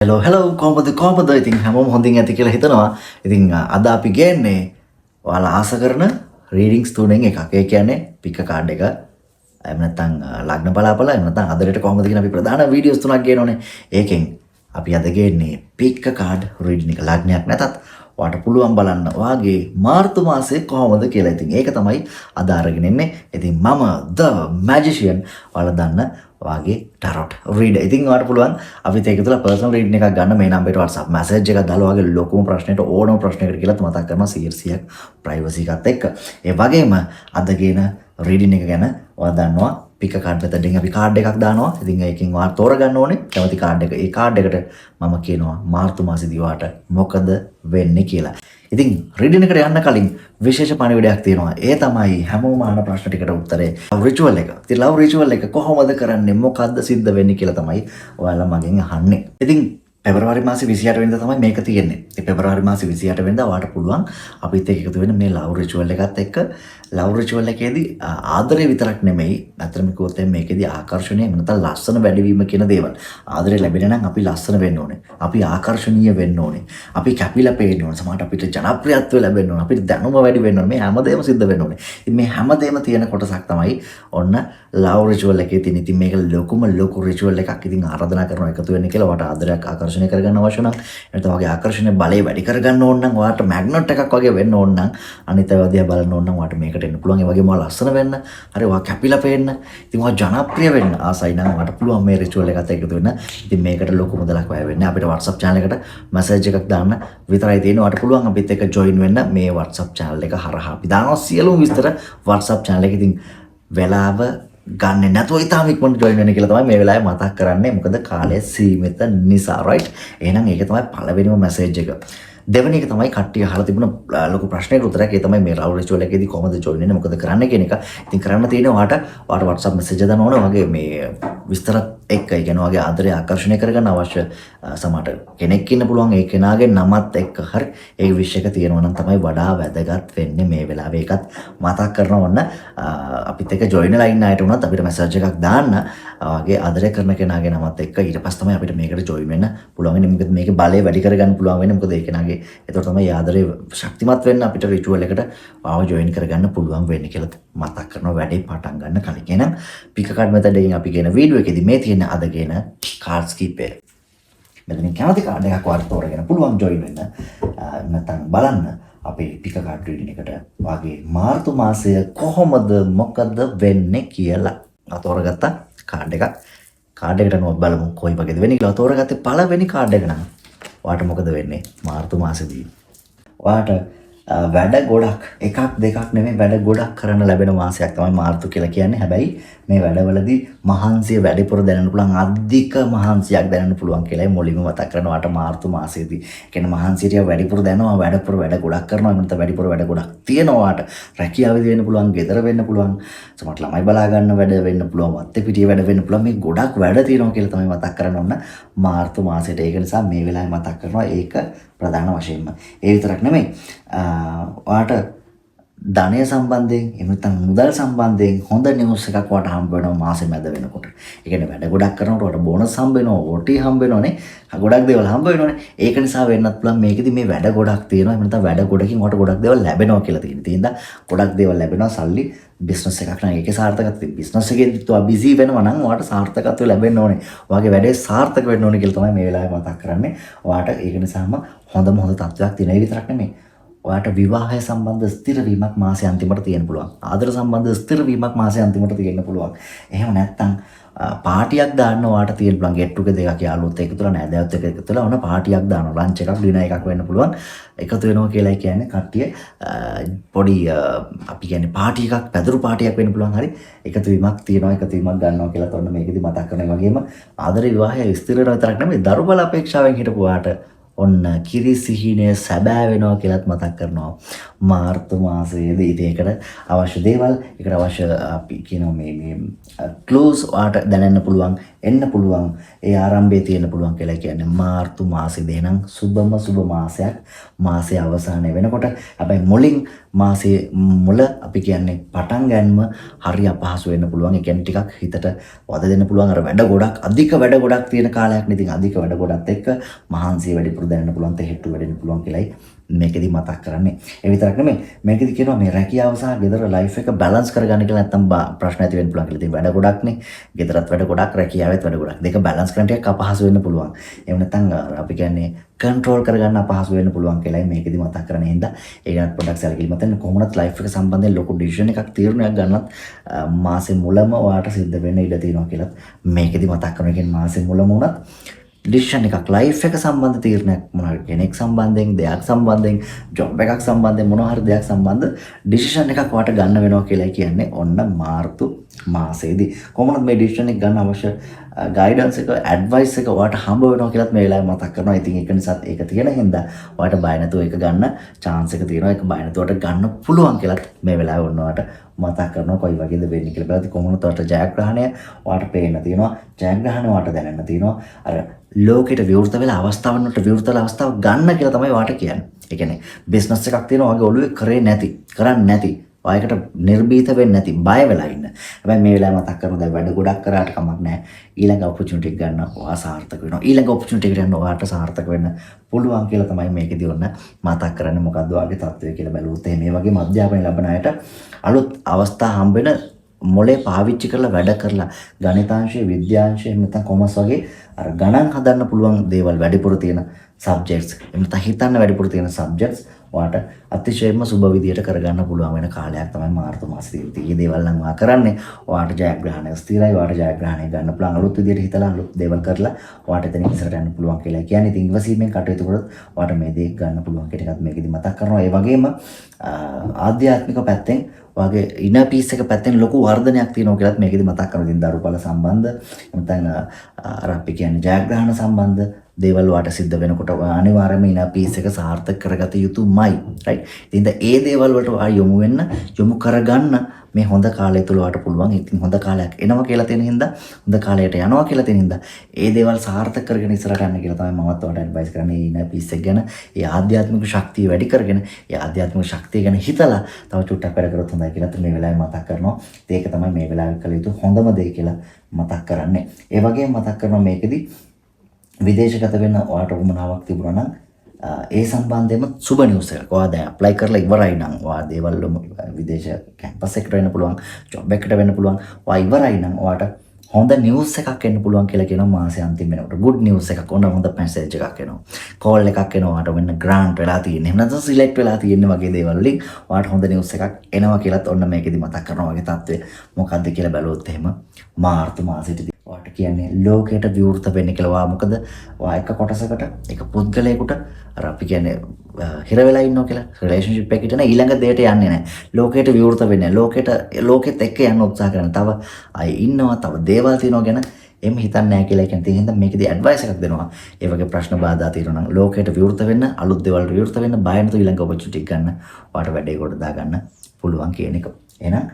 Hello කොහොමද ඉතින් හැමෝම හොඳින් ඇති කියලා හිතනවා. ඉතින් අද අපි ගේන්නේ ඔයාලා ආස කරන රීඩින්ග්ස් තුනෙන් එකක්. ඒ කියන්නේ පික කාඩ් එක. එහෙම නැත්නම් ලග්න බලාපල එහෙම නැත්නම් අදට කොහොමද කියන අපි ප්‍රධාන වීඩියෝස් තුනක් ගේනෝනේ. ඒකෙන් අපි අද ගේන්නේ පික කාඩ් රීඩින් එක. ලග්නයක් නැතත් ඔයාට පුළුවන් බලන්න ඔයාගේ මාර්තු මාසයේ කොහොමද කියලා. ඉතින් ඒක තමයි අද අරගෙන ඉන්නේ. ඉතින් මම the magician ඔයාලා දන්න ඔයාගේ ටරොට් රීඩර්. ඉතින් ඔයාලට පුළුවන් අපිත් ඒක තුළ පර්සනල් රීඩින් එකක් ගන්න. මේ නම්බරේට WhatsApp මැසේජ් එකක් දාලා ඔයාගේ ලොකුම ප්‍රශ්නෙට ඕනම ප්‍රශ්නයකට කියලා මතක් කරනවා 100%ක් ප්‍රයිවසි එකත් එක්ක. ඒ වගේම අද ගේන රීඩින් එක ගැන ඔයා දන්නවා පික කාඩ් මෙතනින් අපි කාඩ් එකක් දානවා. ඉතින් ඒකෙන් ඔයා තෝරගන්න ඕනේ කැමති කාඩ් එක. ඒ කාඩ් එකට මම කියනවා මාර්තු මාසෙදී ඔයාට මොකද වෙන්නේ කියලා. ඉතින් රීඩින් එකට යන්න කලින් විශේෂ පණිවිඩයක් තියෙනවා. ඒ තමයි හැමෝම අහන ප්‍රශ්න ටිකට උත්තරේ ලව් රිචුවල් එක. ඉතින් ලව් රිචුවල් එක කොහොමද කරන්නේ? මොකද්ද සිද්ධ වෙන්නේ කියලා තමයි ඔයාලා මගෙන් අහන්නේ. ඉතින් පෙබරවාරි මාසේ 28 වෙනිදා තමයි මේක තියෙන්නේ. ඉතින් පෙබරවාරි මාසේ 28 වෙනිදා ඔයාලට පුළුවන් අපිත් එක්ක එකතු වෙන්න මේ ලව් රිචුවල් එකත් එක්ක. ලව් රිචුවල් එකේදී ආදරේ විතරක් නෙමෙයි, අතරම කිව්වොත් මේකේදී ආකර්ෂණය එහෙම නැත්නම් ලස්සන වැඩිවීම කියන දේවල්. ආදරේ ලැබෙන නම් අපි ලස්සන වෙන්න ඕනේ. අපි ආකර්ෂණීය වෙන්න ඕනේ. අපි කැපිලා පේන්න ඕනේ. සමහරට අපිට ජනප්‍රියත්වය ලැබෙන්න ඕනේ. අපිට දැනුම වැඩි වෙන්න ඕනේ. මේ හැමදේම සිද්ධ වෙන්න ඕනේ. ඉතින් මේ හැමදේම තියෙන කොටසක් තමයි ඔන්න ලව් රිචුවල් එකේ තියෙන. ඉතින් මේක ලොකු රිචුවල් එකක්. ඉතින් ආරාධනා කරනවා එකතු වෙන්න කියලා. ඔයාට ආදරයක් ආකර්ෂණය කරගන්න අවශ්‍ය නම් එතන වගේ ආකර්ෂණයේ බලය වැඩි කරගන්න ඕන නම් ඔයාට මැග්නට් එකක් වගේ වෙන්න ඕන නම් අනිත් ඒවා දිහා බලන්න ඕන නම් ඔයාට මේකට එන්න පුළුවන්. ඒ වගේම ඔයා ලස්සන වෙන්න, හරි ඔයා කැපිලා පේන්න, ඉතින් ඔයා ජනප්‍රිය වෙන්න ආසයි නම් ඔයාට පුළුවන් මේ රිචුවල් එකත් එකතු වෙන්න. ඉතින් මේකට ලොකු මුදලක් වැය වෙන්නේ. අපිට WhatsApp channel එකට මැසේජ් එකක් දාන්න විතරයි තියෙන්නේ. ඔයාට පුළුවන් අපිත් එක්ක join වෙන්න මේ WhatsApp channel එක හරහා. අපි දානවා සියලුම විස්තර WhatsApp channel එකේ. ඉතින් වෙලාව ගන්න නැතුව ඉතාම ඉක්මනට join වෙන්න කියලා තමයි මේ වෙලාවේ මතක් කරන්නේ. මොකද කාලය සීමිත නිසා right. එහෙනම් ඒක තමයි පළවෙනිම මැසේජ් එක. දෙවෙනි එක තමයි කට්ටිය අහලා තිබුණ ලොකු ප්‍රශ්නයකට උත්තරයක්. ඒ තමයි මේ ලව් රිචුවල් එකේදී කොහොමද join වෙන්නේ, මොකද කරන්න කියන එක. ඉතින් කරන්න තියෙන්නේ ඔයාට WhatsApp message දාන්න ඕනේ. වගේ මේ විස්තර එක්ක ඒ කියන්නේ වගේ ආදරය ආකර්ෂණය කරගන්න අවශ්‍ය සමහර කෙනෙක් ඉන්න පුළුවන්. ඒ කෙනාගේ නමත් එක්ක හරි ඒ විශ් එක තියෙනවා නම් තමයි වඩා වැදගත් වෙන්නේ මේ වෙලාවේ. ඒකත් මතක් කරනවා ඔන්න අපිත් එක්ක join වෙලා ඉන්න අයට උනත් අපිට message එකක් දාන්න වගේ ආදරය කරන කෙනාගේ නමත් එක්ක. ඊට පස්සේ තමයි අපිට මේකට join වෙන්න පුළුවන් වෙන්නේ. මොකද මේකේ බලය වැඩි කරගන්න පුළුවන් වෙන්නේ. මොකද ඒ කෙනාගේ එතකොට තමයි ආදරේ ශක්තිමත් වෙන්න අපිට රිචුවල් එකට ආව ජොයින් කරගන්න පුළුවන් වෙන්නේ කියලා මතක් කරනවා වැඩේ පටන් ගන්න කලින්. එහෙනම් පික කාඩ් මෙතඩ එකෙන් අපි කියන වීඩියෝ එකේදී මේ තියෙන අද කියන කාඩ්ස් කීපය. මෙතනින් කැමති කාඩ් එකක් වාට තෝරගෙන පුළුවන් ජොයින් වෙන්න. නැත්නම් බලන්න අපේ පික කාඩ් රීඩින් එකට වාගේ මාර්තු මාසය කොහොමද මොකද වෙන්නේ කියලා. තෝරගත්ත කාඩ් එකක්. කාඩ් එකට නෝත් බලමු කොයි වගේද වෙන්නේ කියලා. තෝරගත්තේ පළවෙනි කාඩ් එක නම් ඔයාට මොකද වෙන්නේ මාර්තු මාසෙදී? ඔයාට වැඩ ගොඩක් එකක් දෙකක් නෙමෙයි වැඩ ගොඩක් කරන්න ලැබෙන මාසයක් තමයි මාර්තු කියලා කියන්නේ. හැබැයි මේ වැඩවලදී මහන්සිය වැඩිපුර දැනෙන්න පුළුවන්, අධික මහන්සියක් දැනෙන්න පුළුවන් කියලා මුලින්ම මතක් කරනවා. ඔයාට මාර්තු මාසෙදී කියන්නේ මහන්සියට වැඩිපුර දැනෙනවා, වැඩ ගොඩක් කරනවා. එහෙනම් වැඩිපුර වැඩ ගොඩක් තියෙනවා. ඔයාට රැකියාවේදී වෙන්න පුළුවන්, ගෙදර වෙන්න පුළුවන්, සමහරට ළමයි බලා ගන්න වැඩ වෙන්න පුළුවන්, වත්තේ පිටියේ වැඩ වෙන්න පුළුවන්. මේ ගොඩක් වැඩ තියෙනවා කියලා තමයි මතක් කරන්න ඕන මාර්තු මාසෙට. ඒක නිසා මේ වෙලාවේ මතක් කරනවා ඒක ප්‍රධාන වශයෙන්ම. ඒ විතරක් නෙමෙයි ඔයාට ධනය සම්බන්ධයෙන් එහෙම නැත්නම් මුදල් සම්බන්ධයෙන් හොඳ නිවුස් එකක් ඔයාට හම්බ වෙනවා මාසෙ මැද වෙනකොට. ඒ කියන්නේ වැඩ ගොඩක් කරනකොට ඔයාට බෝනස් හම්බ වෙනවා, OT හම්බ වෙනවනේ. ගොඩක් දේවල් හම්බ වෙනවනේ. ඒක නිසා වෙන්නත් පුළුවන් මේකෙදි මේ වැඩ ගොඩක් තියෙනවා. එහෙම නැත්නම් වැඩ ගොඩකින් ඔයාට ගොඩක් දේවල් ලැබෙනවා කියලා තියෙනවා. තියෙනද ගොඩක් දේවල් ලැබෙනවා සල්ලි බිස්නස් එකක් නම් ඒකේ සාර්ථකත්වය. බිස්නස් එකේදී ඔයා බිසි වෙනවා නම් ඔයාට සාර්ථකත්වය ලැබෙන්න ඕනේ. ඔයාගේ වැඩේ සාර්ථක වෙන්න ඕනේ කියලා තමයි මේ වෙලාවේ මතක් කරන්නේ. ඔයාට ඒක නිසාම හොඳ තත්ත්වයක් තියෙන. ඒ විතරක් නෙමෙයි ඔයාට විවාහය සම්බන්ධ ස්ථිර වීමක් මාසයේ අන්තිමට තියෙන්න පුළුවන්. ආදර සම්බන්ධ ස්ථිර වීමක් මාසයේ අන්තිමට තියෙන්න පුළුවන්. එහෙම නැත්නම් පාටියක් දාන්න ඔයාට තියෙන්න පුළුවන්. get together එකක් යාළුවොත් එකතු වෙලා නෑදෑයොත් එක්ක එකතු වෙලා ඔන්න පාටියක් දානවා. ලන්ච් එකක් ඩිනර් එකක් වෙන්න පුළුවන්. එකතු වෙනවා කියලා කියන්නේ කට්ටිය පොඩි අපි කියන්නේ පාටි එකක්, පැදුරු පාටියක් වෙන්න පුළුවන්. හරි එකතු වීමක් තියෙනවා, එකතු වීමක් ගන්නවා කියලා තොන්න මේකෙදි මතක් කරනවා. වගේම ආදර විවාහය ස්ථිර වෙනවා විතරක් නෙමෙයි දරු බල අපේක්ෂාවෙන් හිටපු ඔයාට ඔන්න කිරි සිහිනය සැබෑ වෙනවා කියලාත් මතක් කරනවා මාර්තු මාසයේදී. ඉතින් ඒකට අවශ්‍ය දේවල්, ඒකට අවශ්‍ය අපි කියනවා මේ ක්ලෝස් ඔයාට දැනෙන්න පුළුවන්. එන්න පුළුවන්. ඒ ආරම්භයේ තියෙන්න පුළුවන් කියලා කියන්නේ මාර්තු මාසෙදී නම් සුබ මාසයක්. මාසයේ අවසානයේ වෙනකොට හැබැයි මුලින් මාසයේ මුල අපි කියන්නේ පටන් ගන්නම හරි අපහසු වෙන්න පුළුවන්. ඒ කියන්නේ ටිකක් හිතට වද දෙන්න පුළුවන්. අර වැඩ ගොඩක් අධික වැඩ ගොඩක් තියෙන කාලයක් නේ. ඉතින් අධික වැඩ ගොඩත් එක්ක මහන්සිය වැඩිපුර දැනෙන්න පුළුවන්. තෙහෙට්ටු වැඩෙන්න පුළුවන් කියලායි මේකෙදි මතක් කරන්නේ. ඒ විතරක් නෙමෙයි මේකෙදි කියනවා මේ රැකියාව සහ ගෙදර ලයිෆ් එක බැලන්ස් කරගන්න කියලා නැත්තම් ප්‍රශ්න ඇති වෙන්න පුළුවන් කියලා. ඉතින් වැඩ ගොඩක් නේ. ගෙදරත් වැඩ ගොඩක් රැකියාවෙත් වැඩ ගොඩක්. දෙක බැලන්ස් කරන්න ටිකක් අපහසු වෙන්න පුළුවන්. එහෙම නැත්නම් අපි කියන්නේ කන්ට්‍රෝල් කරගන්න අපහසු වෙන්න පුළුවන් කියලායි මේකෙදි මතක් කරන්නේ. හින්දා ඒකට පොඩ්ඩක් සැලකිලිමත් වෙන්න. කොහොමවත් ලයිෆ් එක සම්බන්ධයෙන් ලොකු ඩිසිෂන් එකක් තීරණයක් ගන්නත් මාසේ මුලම ඔයාට සිද්ධ වෙන්න ඉඩ තියෙනවා කියලා මේකෙදි මතක් කරනවා. කියන්නේ මාසේ මුලම වුණත් ඩිසිෂන් එකක් ලයිෆ් එක සම්බන්ධ තීරණයක් මොනවා කෙනෙක් සම්බන්ධයෙන් දෙයක් සම්බන්ධයෙන් ජොබ් එකක් සම්බන්ධයෙන් මොනවා හරි දෙයක් සම්බන්ධ ඩිසිෂන් එකක් වට ගන්න වෙනවා කියලා කියන්නේ ඔන්න මාර්තු මාසයේදී. කොහොමද මේ ඩිසිෂන් එක ගන්න අවශ්‍ය ගයිඩන්ස් එක ඇඩ්වයිස් එක ඔයාට හම්බ වෙනවා කියලාත් මේ වෙලාවේ මතක් කරනවා. ඉතින් ඒක නිසාත් ඒක තියෙන හින්දා ඔයාට බය නැතුව ඒක ගන්න chance එක තියෙනවා. ඒක බය නැතුවට ගන්න පුළුවන් කියලාත් මේ වෙලාවේ ඔන්න ඔයාට මතක් කරනවා කොයි වගේද වෙන්නේ කියලා. බලද්දි කොහොමද ඔයාට ජයග්‍රහණය ඔයාට පේන්න තියෙනවා. ජයග්‍රහණය ඔයාට දැනෙන්න තියෙනවා. අර ලෝකෙට විවෘත වෙලා අවස්ථාවන් වලට විවෘත වෙලා අවස්ථාව ගන්න කියලා තමයි ඔයාට කියන්නේ. ඒ කියන්නේ බිස්නස් එකක් තියෙනවා වගේ ඔළුවේ කරන්නේ නැති ඔයකට නිර්භීත වෙන්නේ නැති බය වෙලා ඉන්න. හැබැයි මේ වෙලාවේ මතක් කරනවා දැන් වැඩ ගොඩක් කරාට කමක් නැහැ. ඊළඟ ඔපචුනිටි එක ගන්න ඔයා සාර්ථක වෙනවා. ඊළඟ ඔපචුනිටි එකට යන්න ඔයාට සාර්ථක වෙන්න පුළුවන් කියලා තමයි මේකෙදී ඔන්න මතක් කරන්නේ. මොකද්ද ඔයාගේ තත්ත්වය කියලා බැලුවොත් මේ වගේ අධ්‍යාපනය ලබන අයට අලුත් අවස්ථා හම්බ වෙන මොලේ පාවිච්චි කරලා වැඩ කරලා ගණිතාංශය විද්‍යාංශය නැත්නම් කොමර්ස් වගේ අර ගණන් හදන්න පුළුවන් දේවල් වැඩිපුර තියෙන සබ්ජෙක්ට්ස් එහෙම නැත්නම් හිතන්න වැඩිපුර තියෙන සබ්ජෙක්ට්ස් ඔයාට අතිශයින්ම සුබ විදියට කරගන්න පුළුවන් වෙන කාලයක් තමයි මාර්තු මාසෙදී. මේ දේවල් නම් ඔයා කරන්නේ ඔයාට ජයග්‍රහණය ස්ථිරයි. ඔයාට ජයග්‍රහණය ගන්න පුළුවන් අලුත් විදියට හිතලා අලුත් දේවල් කරලා ඔයාට එතන ඉස්සරහට යන්න පුළුවන් කියලා කියන්නේ. ඉතින් ඉවසීමෙන් කටයුතු කරොත් ඔයාට මේ දේ ගන්න පුළුවන් කියන එකත් මේකෙදි මතක් කරනවා. ඒ වගේම ආධ්‍යාත්මික පැත්තෙන් ඔයාගේ ඉනර් පීස් එක පැත්තෙන් ලොකු වර්ධනයක් තියෙනවා කියලාත් මේකෙදි මතක් කරනවා. ඉතින් දරුපල සම්බන්ධ නැත්නම් අර අපි කියන්නේ ජයග්‍රහණ සම්බන්ධ දේවල් වලට සිද්ධ වෙනකොට අනිවාර්යයෙන්ම ඉනර් පීස් එක සාර්ථක කරගත යුතුමයි. රයිට්. ඉතින් ඒ දේවල් වලට යොමු කරගන්න මේ හොඳ කාලය තුල වට පුළුවන්. ඉතින් හොඳ කාලයක් එනවා කියලා තියෙන හින්දා හොඳ කාලයට යනවා කියලා තියෙන හින්දා ඒ දේවල් සාර්ථක කරගෙන ඉස්සරහට යන්න කියලා තමයි මමත් ඔයාලට ඇඩ්වයිස් කරන්නේ. ඉනර් පීස් එක ගැන ඒ ආධ්‍යාත්මික ශක්තිය වැඩි කරගෙන ඒ ආධ්‍යාත්මික ශක්තිය ගැන හිතලා තව චුට්ටක් වැඩ කරොත් හොඳයි කියලා මේ වෙලාවේ මතක් කරනවා. ඒක තමයි මේ වෙලාවේ කළ යුතු හොඳම දේ කියලා මතක් කරන්නේ. ඒ වගේම මතක් කරනවා මේකෙදි විදේශගත වෙන්න ඔයාට උවමනාවක් තිබුණා නම් ඒ සම්බන්ධයෙන්ම සුබ නිවුස් එකක් ඔයා දැන් ඇප්ලයි කරලා ඉවරයි නම් ඔයා දේවල් විදේශ කැම්පස් එකට වෙන්න පුළුවන් ජොබ් එකකට වෙන්න පුළුවන් ඔයා ඉවරයි නම් ඔයාට හොඳ නිවුස් එකක් එන්න පුළුවන් කියලා කියනවා මාසේ අන්තිම වෙනකොට ගුඩ් නිවුස් එකක් ඕන හොඳ මැසේජ් එකක් එනවා කෝල් එකක් එනවා ඔයාට වෙන්න ග්‍රාන්ට් වෙලා තියෙන්නේ එහෙම නැත්නම් සිලෙක්ට් වෙලා තියෙන්නේ වගේ දේවල් වලින් ඔයාට හොඳ නිවුස් එකක් එනවා කියලාත් ඔන්න මේකෙදි මතක් කරනවා වගේ තත්ත්වය මොකක්ද කියලා බැලුවොත් එහෙම මාර්තු මාසෙට ඔයාට කියන්නේ ලෝකයට විවෘත වෙන්න කියලා. ඔයා මොකද ඔයා එක කොටසකට එක පුද්ගලයෙකුට අර අපි කියන්නේ හිර වෙලා ඉන්නවා කියලා රිලේෂන්ෂිප් එකකට නේ ඊළඟ දෙයට යන්නේ නැහැ. ලෝකයට විවෘත වෙන්නේ ලෝකෙත් එක්ක යන්න උත්සාහ කරන. තව අය ඉන්නවා තව දේවල් තියෙනවා ගැන එම් හිතන්නේ නැහැ කියලා කියන තේ හින්දා මේකදී ඇඩ්වයිස් එකක් දෙනවා. ඒ වගේ ප්‍රශ්න බාධා තියෙනවා නම් ලෝකයට විවෘත වෙන්න අලුත් දේවල් විවෘත වෙන්න බය නැතුව ඊළඟ ඔපචුනිටි ගන්න. ඔයාට වැඩේ කොට දා ගන්න පුළුවන් කියන එක. එහෙනම්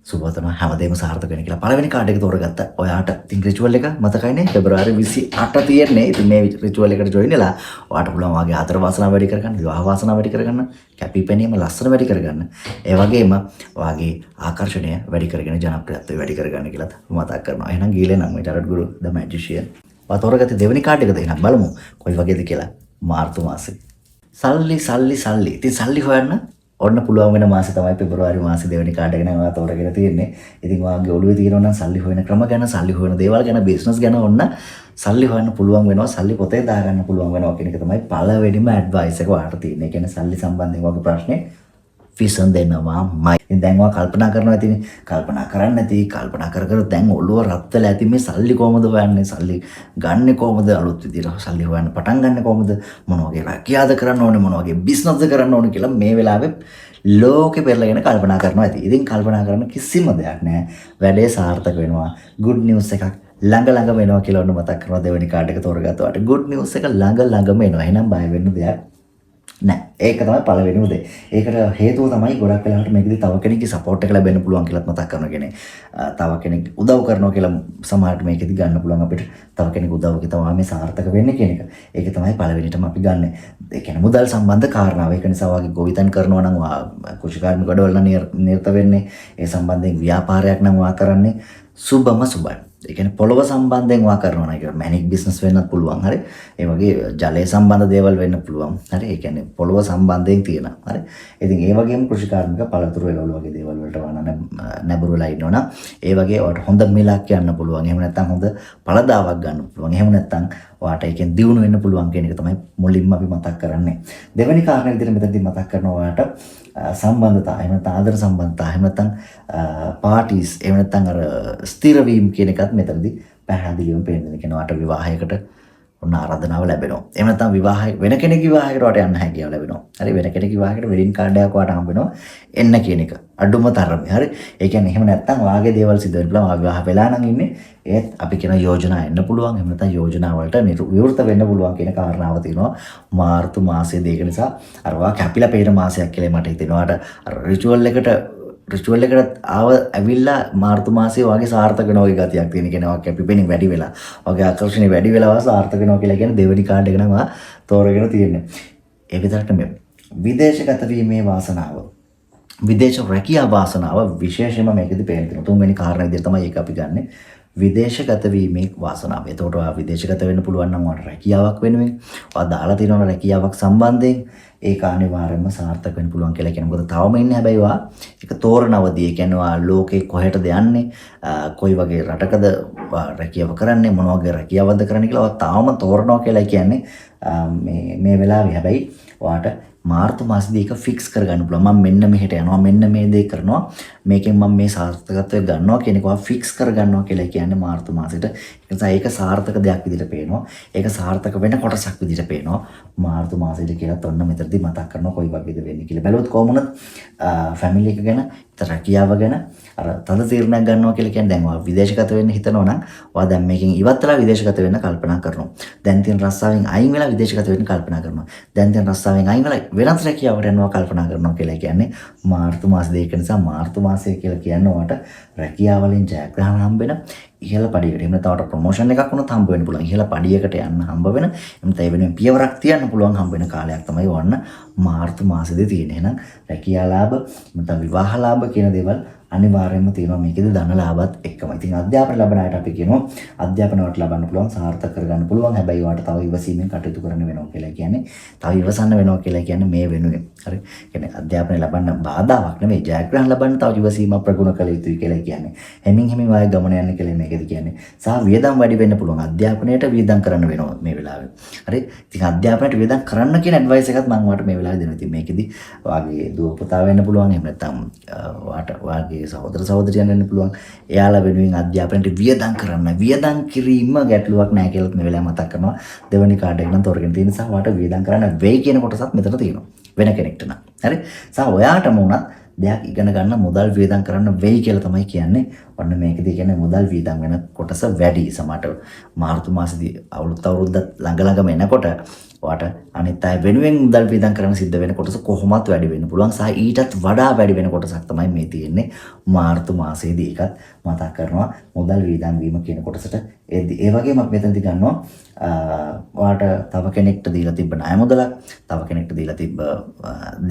සුබතම හැමදේම සාර්ථක වෙන්න කියලා පළවෙනි කාඩ් එක තෝරගත්තා. ඔයාට ඉතින් රිචුවල් එක මතකයිනේ පෙබරවාරි 28 තියෙන්නේ. ඉතින් මේ රිචුවල් එකට ජොයින් වෙලා ඔයාට පුළුවන් වාගේ ආතර වාසනාව වැඩි කරගන්න, විවාහ වාසනාව වැඩි කරගන්න, කැපිපෙනීම ලස්සන වැඩි කරගන්න. ඒ වගේම ඔයාගේ ආකර්ෂණය වැඩි කරගෙන ජනප්‍රියත්වය වැඩි කරගන්න කියලාත් මතක් කරනවා. එහෙනම් ගිහලා නම් මේ ටරට් ගුරු ද මැජිෂියන්. ඔයා තෝරගත්තේ දෙවෙනි කාඩ් එකද? එහෙනම් බලමු කොයි වගේද කියලා. මාර්තු මාසේ. සල්ලි. ඉතින් සල්ලි හොයන්න ඔන්න පුළුවන් වෙන මාසේ තමයි පෙබරවාරි මාසේ දෙවෙනි කාඩ් එක නම් ඔයා තෝරගෙන තියෙන්නේ. ඉතින් ඔයාගේ ඔළුවේ තියෙනවා නම් සල්ලි හොයන ක්‍රම ගැන, සල්ලි හොයන දේවල් ගැන, බිස්නස් ගැන ඔන්න සල්ලි හොයන්න පුළුවන් වෙනවා. සල්ලි පොතේ දාගන්න පුළුවන් වෙනවා කියන එක තමයි පළවෙනිම ඇඩ්වයිස් එක ඔයාට තියෙන්නේ. ඒ කියන්නේ සල්ලි සම්බන්ධයෙන් ඔයාගේ ප්‍රශ්නේ විසඳ දෙනවාමයි. ඉතින් දැන් ඔයා කල්පනා කරනවා ඉතින් කල්පනා කරන්නේ නැති කල්පනා කර දැන් ඔළුව රත් වෙලා ඇති මේ සල්ලි කොහමද හොයන්නේ? සල්ලි ගන්නෙ කොහමද? අලුත් විදිහට සල්ලි හොයන්න පටන් ගන්නෙ කොහමද? මොන වගේ රැකියාවද කරන්න ඕනේ? මොන වගේ බිස්නස්ද කරන්න ඕනේ කියලා මේ වෙලාවේ ලෝකෙ පෙරලගෙන කල්පනා කරනවා ඇති. ඉතින් කල්පනා කරන කිසිම දෙයක් නැහැ. වැඩේ සාර්ථක වෙනවා. ගුඩ් නිවුස් එකක් ළඟ වෙනවා කියලා ඔන්න මතක් කරනවා දෙවෙනි කාඩ් එක තෝරගත්තාට. ගුඩ් නිවුස් එක ළඟම එනවා. එහෙනම් බය වෙන්න දෙයක් නෑ. ඒක තමයි පළවෙනිම දේ. ඒකට හේතුව තමයි ගොඩක් වෙලාවට මේකදී තව කෙනෙක්ගේ සපෝට් එක ලැබෙන්න පුළුවන් කියලාත් මතක් කරනවා. කියන්නේ තව කෙනෙක් උදව් කරනවා කියලා සමහරට මේකෙදි ගන්න පුළුවන් අපිට. තව කෙනෙක් උදව්වක තමයි මේ සාර්ථක වෙන්නේ කියන එක. ඒක තමයි පළවෙනිටම අපි ගන්න. ඒ කියන්නේ මුදල් සම්බන්ධ කාරණාව. ඒක නිසා වාගේ ගොවිතැන් කරනවා නම් කෘෂිකාර්මික වැඩවල නිරත වෙන්නේ. ඒ සම්බන්ධයෙන් ව්‍යාපාරයක් නම් වා කරන්නේ සුබම සුබයි. ඒ කියන්නේ පොළොව සම්බන්ධයෙන් වා කරනවා නම් ඒක මැනික් බිස්නස් වෙන්නත් පුළුවන්. හරි. ඒ වගේ ජලය සම්බන්ධ දේවල් වෙන්න පුළුවන්. හරි. ඒ කියන්නේ පොළොව සම්බන්ධයෙන් තියෙනවා. හරි. ඉතින් ඒ වගේම කෘෂිකාර්මික පළතුරු එළවලු වගේ දේවල් වලට නැඹුරු වෙලා ඉන්නවා නම් ඒ වගේ ඔයාලට හොඳ මිලක් යන්න පුළුවන්. එහෙම නැත්නම් හොඳ පළදාවක් ගන්න පුළුවන්. එහෙම නැත්නම් ඔයාලට ඒකෙන් දියුණු වෙන්න පුළුවන් කියන එක තමයි මුලින්ම අපි මතක් කරන්නේ. දෙවෙනි කාරණා විදිහට මෙතනදී මතක් කරනවා ඔයාලට සම්බන්ධතා එහෙම නැත්නම් ආදර සම්බන්ධතා එහෙම නැත්නම් පාටිස් එහෙම නැත්නම් අර ස්ථිර වීම කියන එකත් මෙතනදී පැහැදිලිවම පේනවා. ඒ කියන්නේ වාට විවාහයකට ඔන්න ආරාධනාව ලැබෙනවා. එහෙම නැත්නම් විවාහය වෙන කෙනෙක් විවාහයකට වාට යන්න හැකියාව ලැබෙනවා. හරි වෙන කෙනෙක් විවාහයකට වෙඩින් කාඩ් එකක් වාට හම්බ වෙනවා එන්න කියන එක. අඩුම තරමේ. හරි. ඒ කියන්නේ එහෙම නැත්නම් වාගේ දේවල් සිද්ධ වෙන්න පුළුවන්. විවාහ වෙලා නම් ඉන්නේ ඒත් අපි කියන යෝජනා එන්න පුළුවන්. එහෙම නැත්නම් යෝජනා වලට විවෘත වෙන්න පුළුවන් කියන කාරණාව තියෙනවා. මාර්තු මාසයේ දෙක නිසා අර වා කැපිලා පේන මාසයක් කියලා මට හිතෙනවා. අර රිචුවල් එකට ඇවිල්ලා මාර්තු මාසයේ වගේ සාර්ථක වෙන වගේ ගතියක් තියෙන කෙනා වගේ කැපිපෙනින් වැඩි වෙලා වගේ ආකර්ෂණය වැඩි වෙලා සාර්ථක වෙනවා කියලා කියන දෙවෙනි කාඩ් එක නම් තෝරගෙන තියෙන්නේ. ඒ විතරක් නෙමෙයි. විදේශගත වීමේ වාසනාව. විදේශ රැකියා වාසනාව විශේෂයෙන්ම මේකෙදි පේන තියෙනවා. තුන්වෙනි කාරණා විදිහට තමයි ඒක අපි ගන්නෙ. විදේශගත වීමේ වාසනාව. එතකොට ඔයා විදේශගත වෙන්න පුළුවන් නම් ඔයාට රැකියාවක් වෙනුවෙන් ඔයා දාලා තියෙනවා රැකියාවක් සම්බන්ධයෙන් ඒක අනිවාර්යයෙන්ම සාර්ථක වෙන්න පුළුවන් කියලා කියන මොකද තවම ඉන්නේ හැබැයි ඔයා ඒක තෝරනවදී. ඒ කියන්නේ ඔයා ලෝකේ කොහෙටද යන්නේ කොයි වගේ රටකද රැකියාව කරන්නේ මොන වගේ රැකියාවක්ද කරන්නේ කියලා ඔයා තාම තෝරනවා කියලා කියන්නේ මේ වෙලාවේ හැබැයි ඔයාට මාර්තු මාසෙදී ඒක ෆික්ස් කරගන්න පුළුවන්. මම මෙන්න මෙහෙට යනවා මෙන්න මේ දේ කරනවා මේකෙන් මම මේ සාර්ථකත්වය ගන්නවා කියන එක ෆික්ස් කරගන්නවා කියලා කියන්නේ මාර්තු මාසෙට. ඒ නිසා ඒක සාර්ථක දෙයක් විදිහට පේනවා. ඒක සාර්ථක වෙන කොටසක් විදිහට පේනවා. මාර්තු මාසෙට කියලාත් ඔන්න මෙතනදී මතක් කරනවා කොයි වගේද වෙන්නේ කියලා. බැලුවොත් කොහොමද ෆැමිලි එක ගැන රැකියාව ගැන අර තද තීරණයක් ගන්නවා කියලා කියන්නේ දැන් ඔයා විදේශගත වෙන්න හිතනවා නම් ඔයා දැන් මේකෙන් ඉවත් වෙලා විදේශගත වෙන්න කල්පනා කරනවා. දැන් තියෙන රස්සාවෙන් අයින් වෙලා විදේශගත වෙන්න කල්පනා කරනවා. දැන් තියෙන රස්සාවෙන් අයින් වෙලා වෙනත් රැකියාවකට යනවා කල්පනා කරනවා කියලා කියන්නේ මාර්තු මාස දෙක නිසා මාර්තු මාසය කියලා කියන්නේ ඔයාට රැකියාව වලින් ජයග්‍රහණ හම්බ වෙන ඉහළ පඩියකට එහෙම නැත්නම් ප්‍රොමෝෂන් එකක් වුණත් හම්බ වෙන්න පුළුවන්. ඉහළ පඩියකට යන්න හම්බ වෙන එහෙම නැත්නම් ඒ වෙනුවෙන් පියවරක් තියන්න පුළුවන් හම්බ වෙන කාලයක් තමයි වන්න මාර්තු මාසෙදී තියෙන්නේ. එහෙනම් රැකියා ලාභ නැත්නම් විවාහ ලාභ කියන දේවල් අනිවාර්යයෙන්ම තියෙනවා මේකෙද ධන ලාභත් එක්කම. ඉතින් අධ්‍යාපන ලැබෙන අයට අපි කියනවා අධ්‍යාපනයට ලබන්න පුළුවන් සාර්ථක කරගන්න පුළුවන්. හැබැයි ඔයාලට තව ඉවසීමෙන් කටයුතු කරන්න වෙනවා කියලා කියන්නේ තව ඉවසන්න වෙනවා කියලා කියන්නේ මේ වෙනුවෙන්. හරි. කියන්නේ අධ්‍යාපනය ලබන්න බාධාවක් නෙමෙයි ජයග්‍රහණ ලබන්න තව ඉවසීම ප්‍රගුණ කළ යුතුයි කියලා කියන්නේ. හැමින් වාය ගමන යන්න කියලා මේකෙද කියන්නේ. සහ වියදම් වැඩි වෙන්න පුළුවන්. අධ්‍යාපනයට වියදම් කරන්න වෙනවා මේ වෙලාවේ. හරි. ඉතින් අධ්‍යාපනයට වියදම් කරන්න කියන ඇඩ්වයිස් එකත් මම ඔයාලට මේ වෙලාවේ දෙනවා. ඉතින් මේකෙදි ඔයාගේ දුව පුතා වෙන්න පුළුවන්. එහෙම නැත්නම් ඔයාගේ සහෝදර සහෝදරියන් වෙන්න පුළුවන්. එයාලා වෙනුවෙන් අධ්‍යාපනයට වියදම් කරන්න. වියදම් කිරීම ගැටලුවක් නැහැ කියලා මේ වෙලාවේ මතක් කරනවා. දෙවෙනි කාඩ් එක නම් තෝරගෙන තියෙන නිසා ඔයාට වියදම් කරන්න වෙයි කියන කොටසත් මෙතන තියෙනවා. වෙන කෙනෙක්ට නම්. හරි. සහ ඔයාටම උනත් දෙයක් ඉගෙන ගන්න මුදල් වියදම් කරන්න වෙයි කියලා තමයි කියන්නේ. ඔන්න මේකදී කියන්නේ මුදල් වියදම් වෙන කොටස වැඩි. සමහරට මාර්තු මාසෙදී අවුරුද්දත් ළඟම එනකොට ඔයාට අනිත් අය වෙනුවෙන් මුදල් වියදම් කරන්න සිද්ධ වෙන කොටස කොහොමත් වැඩි වෙන්න පුළුවන්. සහ ඊටත් වඩා වැඩි වෙන කොටසක් තමයි මේ තියෙන්නේ මාර්තු මාසයේදී. ඒකත් මතක් කරනවා මුදල් වියදම් වීම කියන කොටසට. ඒ වගේම අපි මෙතනදී ගන්නවා ඔයාට තව කෙනෙක්ට දීලා තිබ්බ ණය මුදලක්, තව කෙනෙක්ට දීලා තිබ්බ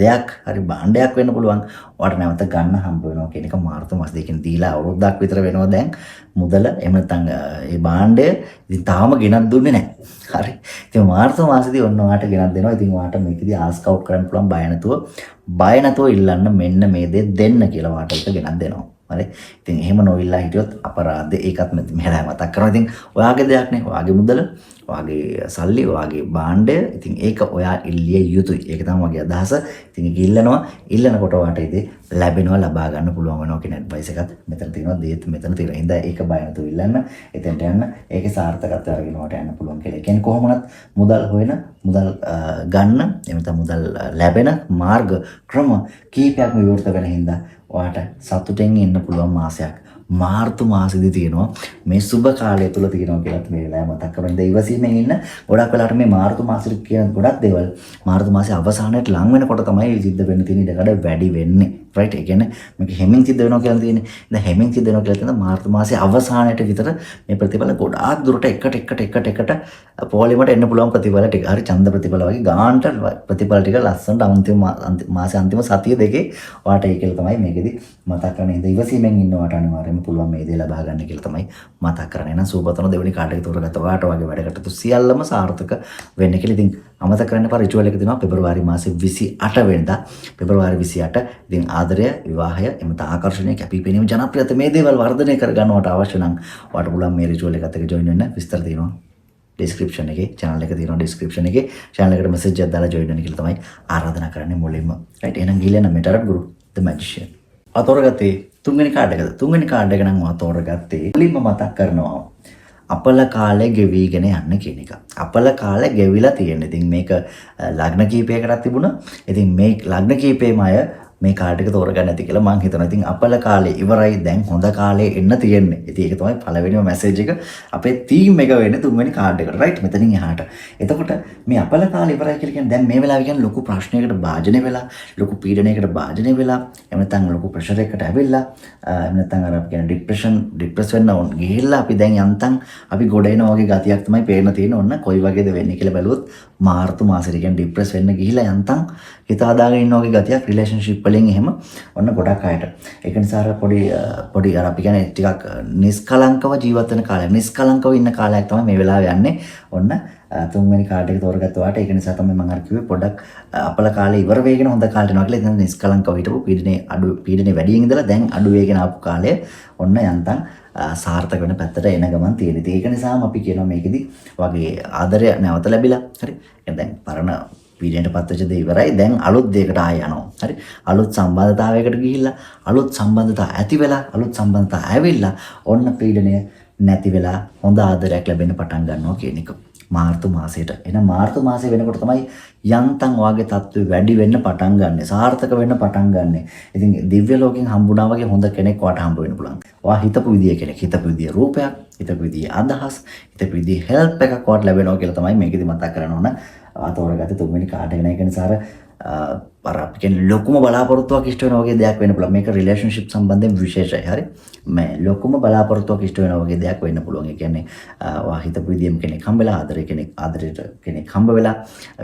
දෙයක්, හරි භාණ්ඩයක් වෙන්න පුළුවන්. ඔයාට නැවත ගන්න හම්බ වෙනවා කියන එක මාර්තු මාස දෙකෙන් දීලා අවුරුද්දක් විතර වෙනවා දැන් මුදල. එහෙම නැත්නම් ඒ භාණ්ඩය ඉතින් තාම ගෙනත් දුන්නේ නැහැ. හරි. ඉතින් මාර්තු මාසෙදී ඔන්න ඔයාට ගෙනත් දෙනවා. ඉතින් ඔයාට මේකදී ආස්ක් අවුට් කරන්න පුළුවන් බය නැතුව ඉල්ලන්න මෙන්න මේ දේ දෙන්න කියලා ඔයාට ඒක ගෙනත් දෙනවා. හරි. ඉතින් එහෙම නොවිල්ලා හිටියොත් අපරාධ ඒකත් මෙහෙලා මතක් කරනවා. ඉතින් ඔයාගේ දෙයක් නේ. ඔයාගේ මුදල, ඔයාගේ සල්ලි, ඔයාගේ භාණ්ඩය. ඉතින් ඒක ඔයා ඉල්ලිය යුතුයි. ඒක තමයි මගේ අදහස. ඉතින් ඒක ඉල්ලනකොට ඔයාට ඒ ලැබෙනවා, ලබා ගන්න පුළුවන් වෙනවා කියන ඇඩ්වයිස් එකත් මෙතන තියෙනවා. දේත් මෙතන තියෙනවා. ඉතින් ඒක බය නැතුව ඉල්ලන්න. එතෙන්ට යන්න. ඒකේ සාර්ථකත්වය අරගෙන ඔයාට යන්න පුළුවන් කියලා. ඒ කියන්නේ කොහොමවත් මුදල් හොයන, මුදල් ගන්න, එහෙම නැත්නම් මුදල් ලැබෙන මාර්ග ක්‍රම කීපයක්ම විවෘත වෙන හින්දා ඔයාට සතුටෙන් ඉන්න පුළුවන් මාසයක් මාර්තු මාසෙදි තියෙනවා මේ සුබ කාලය තුල තියෙනවා කියලාත් මේ වෙලාව මතක් කරගන්න. ඉතින් ඉවසීමෙන් ඉන්න ගොඩක් වෙලාවට මේ මාර්තු මාසෙට කියන ගොඩක් දේවල් මාර්තු මාසයේ අවසානයට ලං වෙනකොට තමයි සිද්ධ වෙන්න තියෙන ඉඩකඩ වැඩි වෙන්නේ. රයිට් ඒ කියන්නේ මේක හැමින් සිද්ධ වෙනවා කියලා තියෙන්නේ. දැන් හැමින් සිද්ධ වෙනවා කියලා තියෙන මාර්තු මාසයේ අවසානයට විතර මේ ප්‍රතිඵල ගොඩාක් දුරට එකට පොලිමට එන්න පුළුවන් ප්‍රතිඵල ටික. හරි ඡන්ද ප්‍රතිඵල වගේ ගානට ප්‍රතිඵල ටික ලස්සනට අන්තිම මාසේ අන්තිම සතිය දෙකේ වාට ඒ කියලා තමයි මේකෙදි මතක් කරන්නේ. ඉතින් ඉවසීමෙන් ඉන්නවට අනිවාර්යයෙන්ම පුළුවන් මේ දේ ලබා ගන්න කියලා තමයි මතක් කරන්නේ. එහෙනම් සූපතන දෙවෙනි කාඩ් එක තෝරගත්ත වාට වගේ වැඩ කටයුතු සියල්ලම සාර්ථක වෙන්න කියලා. ඉතින් අමතක කරන්න එපා රිචුවල් එක දෙනවා පෙබරවාරි මාසේ 28 වෙනිදා. පෙබරවාරි 28 ඉතින් ආදරය, විවාහය, එමෙත ආකර්ෂණය, කැපීපෙනීම, ජනප්‍රියතාව මේ දේවල් වර්ධනය කර ගන්නවට අවශ්‍ය නම් ඔයාලට පුළුවන් මේ රිචුවල් එකත් එක්ක join වෙන්න. විස්තර තියෙනවා description එකේ, channel එක තියෙනවා description එකේ. channel එකට message එකක් දාලා join වෙන්න කියලා තමයි ආරාධනා කරන්නේ මුලින්ම. right එහෙනම් ගිහලා නම් මෙතරම් ගුරු the magician. අතෝරගත්තේ තුන්වෙනි කාඩ් එකද? තුන්වෙනි කාඩ් එක නම් අතෝරගත්තේ මුලින්ම මතක් කරනවා අපල කාලේ ගෙවිගෙන යන්න කියන එක. අපල කාලේ ගෙවිලා තියෙන. ඉතින් මේක ලග්න කීපයකටත් තිබුණා. ඉතින් මේ ලග්න කීපේම අය මේ කාඩ් එක තෝරගන්න ඇති කියලා මම හිතනවා. ඉතින් අපල කාලේ ඉවරයි දැන් හොඳ කාලේ එන්න තියෙන්නේ. ඉතින් ඒක තමයි පළවෙනිම මැසේජ් එක. අපේ තීම් එක වෙන්නේ තුන්වෙනි කාඩ් එකට. රයිට් මෙතනින් එහාට. එතකොට මේ අපල කාලේ ඉවරයි කියලා කියන්නේ දැන් මේ වෙලාවේ කියන්නේ ලොකු ප්‍රශ්නයකට භාජනය වෙලා, ලොකු පීඩනයකට භාජනය වෙලා, එහෙම නැත්නම් ලොකු ප්‍රෙෂර් එකකට ඇවිල්ලා, එහෙම නැත්නම් අර අපි කියන ડિප්‍රෙස් වෙන්න ඕන ගිහිල්ලා අපි දැන් යන්තම් අපි ගොඩ එනවා වගේ ගතියක් තමයි පේන්න තියෙන. ඔන්න කොයි වගේද වෙන්නේ කියලා බැලුවොත් මාර්තු මාසෙට කියන්නේ ડિප්‍රෙස් වෙන්න ගිහිල්ලා යන්තම් හිත හදාගෙන ඉන්න වගේ ගතියක් රිලේෂන්ෂිප් වලින් එහෙම ඔන්න ගොඩක් අයට. ඒක නිසා අර පොඩි අර අපි කියන්නේ ටිකක් නිස්කලංකව ජීවත් වෙන කාලයක්, නිස්කලංකව ඉන්න කාලයක් තමයි මේ වෙලාවේ යන්නේ. ඔන්න තුන්වෙනි කාඩ් එක තෝරගත්තාට ඒක නිසා තමයි මම අර කිව්වේ පොඩ්ඩක් අපල කාලේ ඉවර වෙගෙන හොඳ කාලේ යනවා කියලා. ඉතින් නිස්කලංකව හිටපු පීඩනේ වැඩියෙන් ඉඳලා දැන් අඩු වෙගෙන ආපු කාලය ඔන්න යන්තම් සාර්ථක වෙන පැත්තට එන ගමන් තියෙන. ඉතින් ඒක නිසාම අපි කියනවා මේකෙදි වගේ ආදරය නැවත ලැබිලා. හරි. දැන් පරණ පීඩනයට පත්වෙච්ච දේ ඉවරයි. දැන් අලුත් දෙයකට ආය යනවා. හරි. අලුත් සම්බන්ධතාවයකට ගිහිල්ලා අලුත් සම්බන්ධතා ඇති වෙලා අලුත් සම්බන්ධතා ඇවිල්ලා ඔන්න පීඩනය නැති වෙලා හොඳ ආදරයක් ලැබෙන්න පටන් ගන්නවා කියන එක. මාර්තු මාසයට. එහෙනම් මාර්තු මාසෙ වෙනකොට තමයි යන්තම් වාගේ තත්ත්වෙ වැඩි වෙන්න පටන් ගන්නෙ. සාර්ථක වෙන්න පටන් ගන්නෙ. ඉතින් දිව්‍ය ලෝකෙන් හම්බුණා වගේ හොඳ කෙනෙක් වාට හම්බ වෙන්න පුළුවන්. ඔයා හිතපු විදිය කෙනෙක්, හිතපු විදිය රූපයක්, හිතපු විදිය අදහස්, හිතපු විදිය හෙල්ප් එකක් වාට ලැබෙනවා කියලා තමයි මේකෙදි මතක් කරන්න ඕන. තෝරගත්ත තුන්වෙනි කාඩ් එක නේද නිසා අර අපි කියන්නේ ලොකුම බලාපොරොත්තුවක් ඉෂ්ට වෙන වගේ දෙයක් වෙන්න පුළුවන්. මේක රිලේෂන්ෂිප් සම්බන්ධයෙන් විශේෂයි. හරි. මේ ලොකුම බලාපොරොත්තුවක් ඉෂ්ට වෙන වගේ දෙයක් වෙන්න පුළුවන්. ඒ කියන්නේ ඔයා හිතපු විදියම කෙනෙක් හම්බෙලා ආදරයට කෙනෙක් හම්බ වෙලා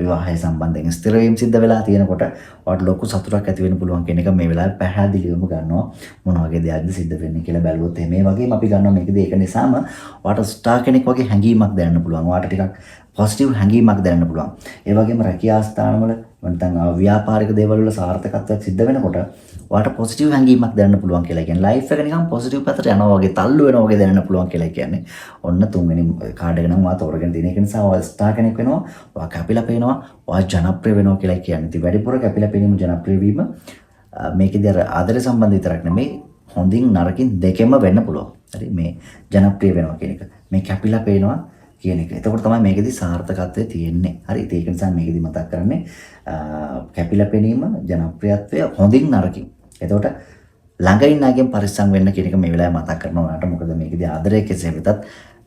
විවාහය සම්බන්ධයෙන් ස්ථිර වීම සිද්ධ වෙලා තියෙනකොට ඔයාට ලොකු සතුටක් ඇති වෙන්න පුළුවන් කියන එක මේ වෙලාවේ පැහැදිලිවම ගන්නවා. මොන වගේ දෙයක්ද සිද්ධ වෙන්නේ කියලා බැලුවොත් මේ වගේම අපි ගන්නවා මේකද ඒක නිසාම ඔයාට ස්ටාර් කෙනෙක් වගේ හැඟීමක් දැනෙන්න පුළුවන්. ඔයාට ටිකක් පොසිටිව් හැඟීමක් දැනෙන්න පුළුවන්. ඒ වගේම රැකියා ස්ථානවල නැත්නම් ව්‍යාපාරික දේවල් වල සාර්ථකත්වයක් සිද්ධ වෙනකොට ඔයාට පොසිටිව් හැඟීමක් දැනෙන්න පුළුවන් කියලා කියන්නේ ලයිෆ් එක නිකන් පොසිටිව් පැත්තට යනවා වගේ තල්ලු වෙනවා වගේ දැනෙන්න පුළුවන් කියලා කියන්නේ. ඔන්න තුන්වෙනි කාඩ් එක නම් ඔයා තෝරගෙන තියෙන. ඒක නිසා ඔයා ස්ටාර් කෙනෙක් වෙනවා, ඔයා කැපිලා පේනවා, ඔයා ජනප්‍රිය වෙනවා කියලා කියන්නේ. ඉතින් වැඩිපුර කැපිලා පේනීම ජනප්‍රිය වීම මේකේදී අර ආදර සම්බන්ධ විතරක් නෙමෙයි හොඳින් නරකින් දෙකෙම වෙන්න පුළුවන්. හරි මේ ජනප්‍රිය වෙනවා කියන එක. මේ කැපිලා පේනවා කියන එක. එතකොට තමයි මේකෙදි සාර්ථකත්වය තියෙන්නේ. හරි. ඒක නිසා මේකෙදි මතක් කරන්නේ කැපිලා පෙනීම, ජනප්‍රියත්වය හොඳින් නරකින්. එතකොට ළඟ ඉන්න අයගෙන් පරිස්සම් වෙන්න කියන එක මේ වෙලාවේ මතක් කරනවා ඔයාලට. මොකද මේකෙදි ආදරය කෙසේ වෙතත්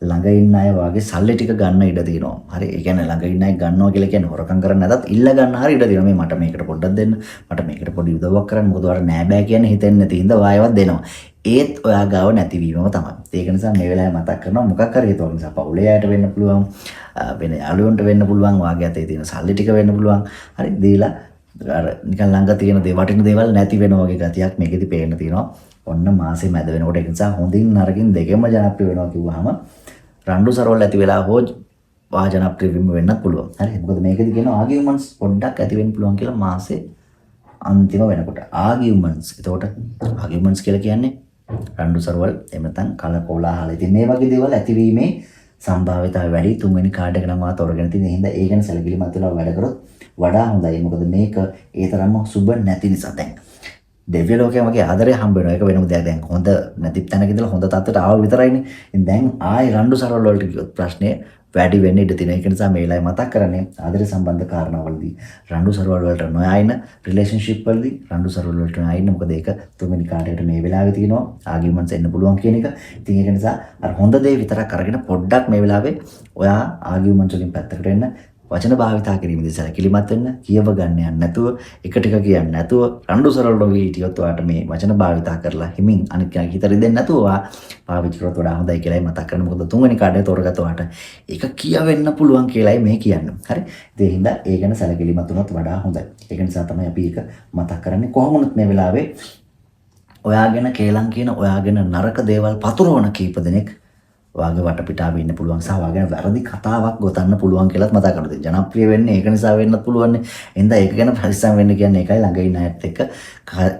ළඟ ඉන්න අය වාගේ සල්ලි ටික ගන්න ඉඩ තියෙනවා. හරි. ඒ කියන්නේ ළඟ ඉන්න අය ගන්නවා කියලා කියන්නේ හොරකම් කරන්නේ නැතත් ඉල්ල ගන්න හරි ඉඩ තියෙනවා. මේ මට මේකට පොඩ්ඩක් දෙන්න. මට මේකට පොඩි උදව්වක් කරන්න. මොකද ඔයාලා නෑ බෑ කියන්නේ හිතෙන්නේ නැති හින්දා වායවත් දෙනවා. ඒත් ඔයා ගාව නැතිවීමම තමයි. ඒක නිසා මේ වෙලාවේ මතක් කරනවා මොකක් හරි හේතුවක් නිසා පවුලේ අයට වෙන්න පුළුවන්, වෙන යාළුවන්ට වෙන්න පුළුවන්, වාගේ අතේ තියෙන සල්ලි ටික වෙන්න පුළුවන්. හරි දීලා අර නිකන් ළඟ තියෙන වටින දේවල් නැති වෙන වගේ ගතියක් මේකෙදි පේන්න තියෙනවා. ඔන්න මාසේ මැද වෙනකොට ඒක නිසා හොඳින් නරකින් දෙකෙන්ම ජනප්‍රිය වෙනවා කිව්වහම රණ්ඩු සරවල් ඇති වෙලා හෝ ජනප්‍රිය වීම වෙන්නත් පුළුවන්. හරි. මොකද මේකෙදි කියනවා ආගියුමන්ට්ස් පොඩ්ඩක් ඇති වෙන්න පුළුවන් කියලා මාසේ අන්තිම වෙනකොට. ආගියුමන්ට්ස්. එතකොට ආගියුමන්ට්ස් කියලා කියන්නේ රණ්ඩු සරවල් එහෙම නැත්නම් කලකෝලාහල. ඉතින් මේ වගේ දේවල් ඇතිවීමේ සම්භාවිතාවය වැඩි. තුන්වෙනි කාඩ් එක නම් ඔයා තෝරගෙන තියෙන හින්දා ඒ ගැන සැලකිලිමත් වෙලා වැඩ කරොත් වඩා හොඳයි. මොකද මේක ඒ තරම්ම සුබ නැති නිසා දැන් දෙවිය ලෝකයේ වගේ ආදරය හම්බ වෙනවා. ඒක වෙනම දෙයක්. දැන් හොඳ නැති තැනක ඉඳලා හොඳ තත්ත්වයට ආව විතරයිනේ. ඉතින් දැන් ආයි රණ්ඩු සරවල් වලට ගියොත් ප්‍රශ්නේ වැඩි වෙන්න ඉඩ තියෙනවා. ඒක නිසා මේ වෙලාවේ මතක් කරන්නේ ආදර සම්බන්ධ කාරණාවලදී රණ්ඩු සරුවල් වලට නොයයින රිලේෂන්ෂිප් වලදී රණ්ඩු සරුවල් වලට නොයයින. මොකද ඒක තුන්වෙනි කාර්යයට මේ වෙලාවේ තියෙනවා ආගියුමන්ට්ස් එන්න පුළුවන් කියන එක. ඉතින් ඒක නිසා අර හොඳ දේ විතරක් අරගෙන පොඩ්ඩක් මේ වෙලාවේ ඔයා ආගියුමන්ට්ස් වලින් පැත්තකට එන්න. වචන භාවිතා කිරීමේදී සැලකිලිමත් වෙන්න, කියව ගන්න යන්නේ නැතුව, එක ටික කියන්නේ නැතුව, රණ්ඩු සරල නොවී හිටියොත් ඔයාට මේ වචන භාවිතා කරලා හිමින් අනිත් කෙනාට හිත රිදෙන්නේ නැතුව ඔයා පාවිච්චි කරොත් වඩා හොඳයි කියලායි මතක් කරන්න. මොකද තුන්වෙනි කාර්යය තෝරගත්ත ඔයාට ඒක කියවෙන්න පුළුවන් කියලායි මේ කියන්නේ. හරි. ඒ හින්දා ඒ ගැන සැලකිලිමත් වුණොත් වඩා හොඳයි. ඒක නිසා තමයි අපි ඒක මතක් කරන්නේ. කොහොම වුණත් මේ වෙලාවේ ඔයාගෙන කේලම් කියන ඔයාගෙන නරක දේවල් පතුරවන කීප දෙනෙක් ඔයාගේ වටපිටාවේ ඉන්න පුළුවන් සහ ඔයාගෙන වැරදි කතාවක් ගොතන්න පුළුවන් කියලාත් මතක් කරලා දෙන්න. ජනප්‍රිය වෙන්නේ ඒක නිසා වෙන්නත් පුළුවන්. එහෙනම් ඒක ගැන පරිස්සම් වෙන්න කියන්නේ ඒකයි ළඟ ඉන්න අයත් එක්ක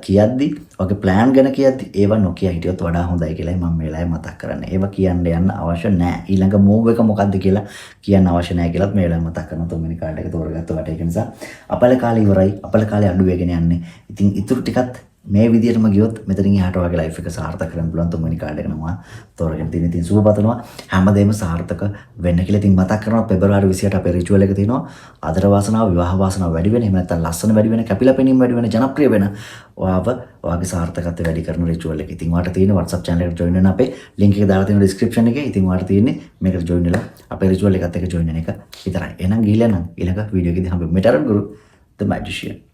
කියද්දි ඔයාගේ ප්ලෑන් ගැන කියද්දි ඒව නොකිය හිටියොත් වඩා හොඳයි කියලායි මම මේ වෙලාවේ මතක් කරන්නේ. ඒව කියන්න යන්න අවශ්‍ය නැහැ. ඊළඟ මූව් එක මොකද්ද කියලා කියන්න අවශ්‍ය නැහැ කියලාත් මේ වෙලාවේ මතක් කරනවා. තුන්වෙනි කාඩ් එක තෝරගත්ත වට ඒක නිසා අපල කාලේ ඉවරයි. අපල කාලේ අඩු වෙගෙන යන්නේ. ඉතින් ඉතුරු ටිකත් මේ විදිහටම ගියොත් මෙතනින් එහාට වගේ ලයිෆ් එක සාර්ථක කරන්න පුළුවන්. තුන්වෙනි කාඩ් එක නම තෝරගෙන තියෙන. ඉතින් සුබපතනවා හැමදේම සාර්ථක වෙන්න කියලා. ඉතින් මතක් කරනවා පෙබරවාරි 28 අපේ රිචුවල් එක තියෙනවා. ආදර වාසනාව, විවාහ වාසනාව වැඩි වෙන, එහෙම නැත්නම් ලස්සන වැඩි වෙන, කැපිලා පෙනීම වැඩි වෙන, ජනප්‍රිය වෙන ඔයාගේ සාර්ථකත්වය වැඩි කරන රිචුවල් එක. ඉතින් ඔයාලට තියෙන WhatsApp channel එකට join වෙන්න අපේ link එක දාලා තියෙනවා description එකේ. ඉතින් ඔයාලට තියෙන්නේ මේකට join වෙලා අපේ රිචුවල් එකත් එක්ක join වෙන එක විතරයි. එහෙනම් ගිහලා නම් ඊළඟ වීඩියෝ එකේදී හම්බෙමු. මෙතරම් ගුරු the magician.